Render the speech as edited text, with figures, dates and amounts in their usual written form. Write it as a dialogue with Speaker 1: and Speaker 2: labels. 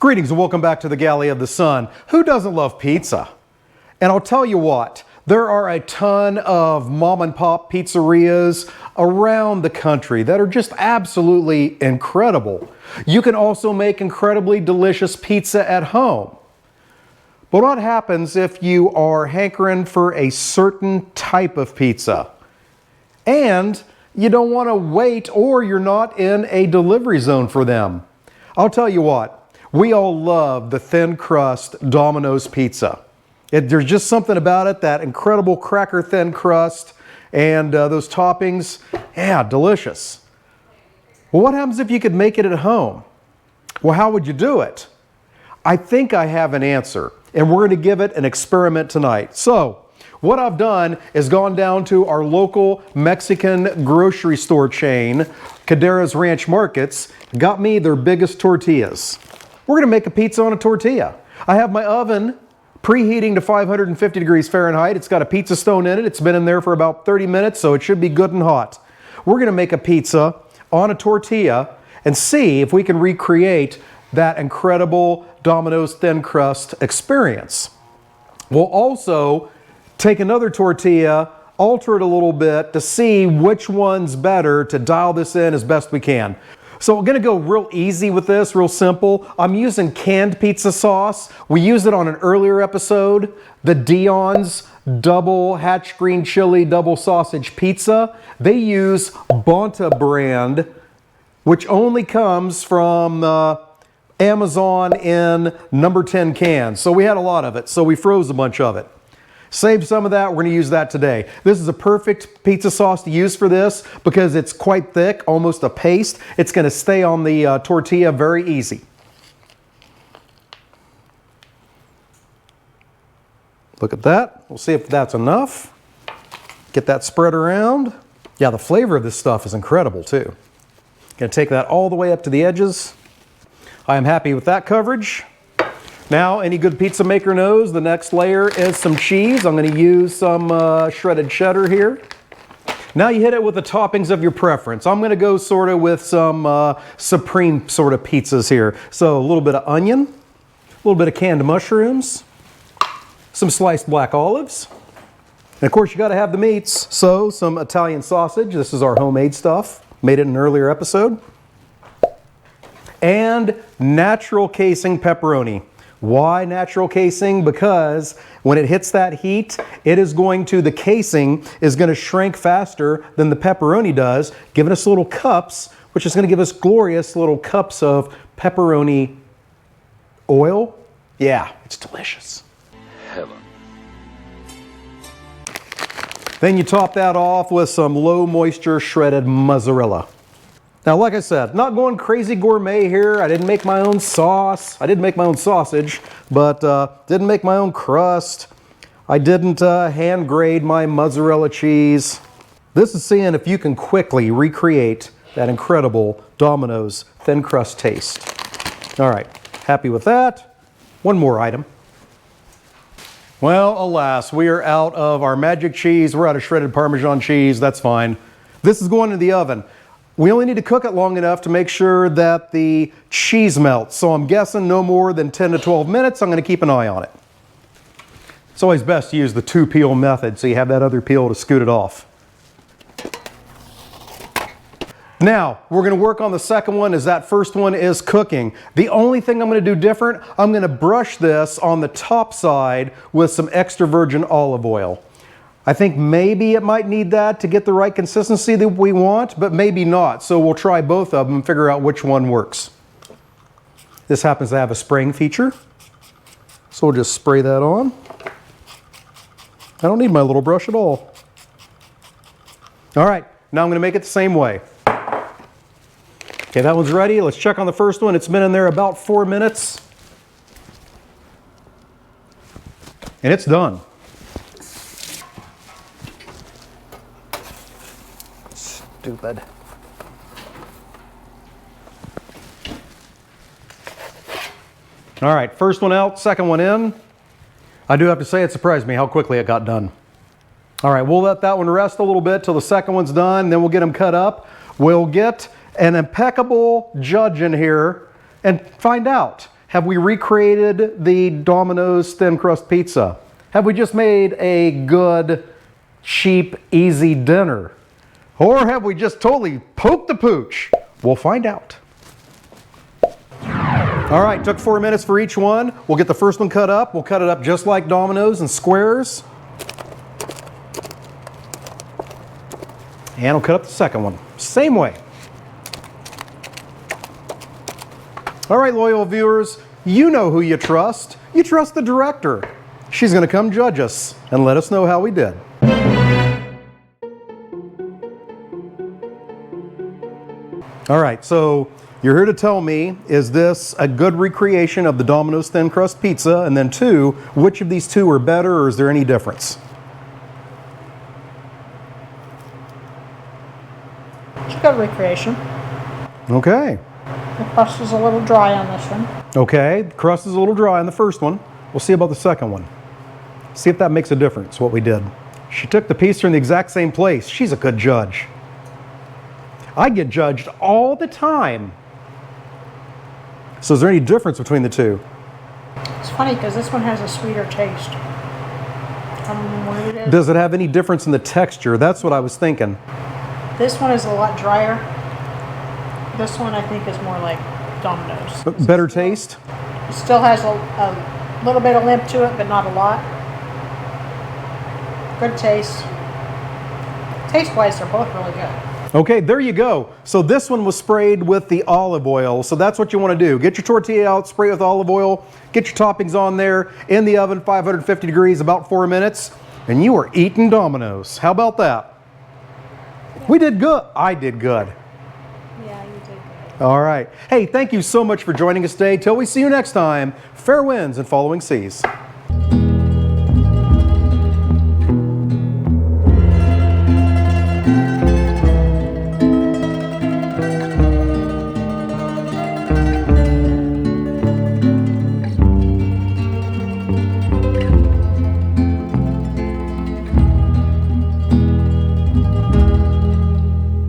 Speaker 1: Greetings and welcome back to the Galley of the Sun. Who doesn't love pizza? And I'll tell you what, there are a ton of mom and pop pizzerias around the country that are just absolutely incredible. You can also make incredibly delicious pizza at home. But what happens if you are hankering for a certain type of pizza and you don't want to wait or you're not in a delivery zone for them? I'll tell you what. We all love the thin crust Domino's pizza. There's just something about it, that incredible cracker thin crust and those toppings. Yeah, delicious. Well, what happens if you could make it at home? Well, how would you do it? I think I have an answer, and we're going to give it an experiment tonight. So, what I've done is gone down to our local Mexican grocery store chain, Cadera's Ranch Markets, got me their biggest tortillas. We're going to make a pizza on a tortilla. I have my oven preheating to 550 degrees Fahrenheit. It's got a pizza stone in it. It's been in there for about 30 minutes, so it should be good and hot. We're going to make a pizza on a tortilla and see if we can recreate that incredible Domino's thin crust experience. We'll also take another tortilla, alter it a little bit to see which one's better to dial this in as best we can. So we're going to go real easy with this, real simple. I'm using canned pizza sauce. We used it on an earlier episode, the Dion's double hatch green chili double sausage pizza. They use Bonta brand, which only comes from Amazon in number 10 cans. So we had a lot of it, so we froze a bunch of it. Saved some of that, we're going to use that today. This is a perfect pizza sauce to use for this because it's quite thick, almost a paste. It's going to stay on the tortilla very easy. Look at that. We'll see if that's enough. Get that spread around. Yeah, the flavor of this stuff is incredible too. Going to take that all the way up to the edges. I am happy with that coverage. Now, any good pizza maker knows the next layer is some cheese. I'm going to use some shredded cheddar here. Now you hit it with the toppings of your preference. I'm going to go sort of with some supreme sort of pizzas here. So a little bit of onion, a little bit of canned mushrooms, some sliced black olives. And of course you got to have the meats. So some Italian sausage. This is our homemade stuff. Made it in an earlier episode. And natural casing pepperoni. Why natural casing? Because when it hits that heat, the casing is going to shrink faster than the pepperoni does, giving us little cups, which is going to give us glorious little cups of pepperoni oil. Yeah, it's delicious.
Speaker 2: Heaven.
Speaker 1: Then you top that off with some low moisture shredded mozzarella. Now, like I said, not going crazy gourmet here. I didn't make my own sauce. I did make my own sausage, but didn't make my own crust. I didn't hand grade my mozzarella cheese. This is seeing if you can quickly recreate that incredible Domino's thin crust taste. All right, happy with that. One more item. Well, alas, we are out of our magic cheese. We're out of shredded Parmesan cheese. That's fine. This is going in the oven. We only need to cook it long enough to make sure that the cheese melts. So I'm guessing no more than 10 to 12 minutes. I'm going to keep an eye on it. It's always best to use the 2-peel method so you have that other peel to scoot it off. Now, we're going to work on the second one as that first one is cooking. The only thing I'm going to do different, I'm going to brush this on the top side with some extra virgin olive oil. I think maybe it might need that to get the right consistency that we want, but maybe not. So we'll try both of them and figure out which one works. This happens to have a spraying feature. So we'll just spray that on. I don't need my little brush at all. All right, now I'm going to make it the same way. Okay, that one's ready. Let's check on the first one. It's been in there about 4 minutes. And it's done. Stupid. All right, first one out, second one in. I do have to say it surprised me how quickly it got done. All right, we'll let that one rest a little bit till the second one's done, then we'll get them cut up. We'll get an impeccable judge in here and find out. Have we recreated the Domino's thin crust pizza? Have we just made a good, cheap, easy dinner? Or have we just totally poked the pooch? We'll find out. All right, took 4 minutes for each one. We'll get the first one cut up. We'll cut it up just like Domino's in squares. And we'll cut up the second one. Same way. All right, loyal viewers, you know who you trust. You trust the director. She's going to come judge us and let us know how we did. All right, so you're here to tell me, is this a good recreation of the Domino's thin crust pizza? And then two, which of these two are better, or is there any difference?
Speaker 2: It's a good recreation.
Speaker 1: Okay.
Speaker 2: The crust is a little dry on this one.
Speaker 1: Okay, the crust is a little dry on the first one. We'll see about the second one. See if that makes a difference, what we did. She took the pizza in the exact same place. She's a good judge. I get judged all the time. So is there any difference between the two?
Speaker 2: It's funny because this one has a sweeter taste. I don't know what it is.
Speaker 1: Does it have any difference in the texture? That's what I was thinking.
Speaker 2: This one is a lot drier. This one I think is more like Domino's.
Speaker 1: Better taste?
Speaker 2: It still has a little bit of limp to it, but not a lot. Good taste. Taste-wise, they're both really good.
Speaker 1: Okay, there you go. So this one was sprayed with the olive oil. So that's what you want to do. Get your tortilla out, spray it with olive oil, get your toppings on there, in the oven, 550 degrees, about 4 minutes, and you are eating Domino's. How about that? Yeah. We did good. I did good.
Speaker 2: Yeah, you did good.
Speaker 1: All right. Hey, thank you so much for joining us today. Till we see you next time, fair winds and following seas.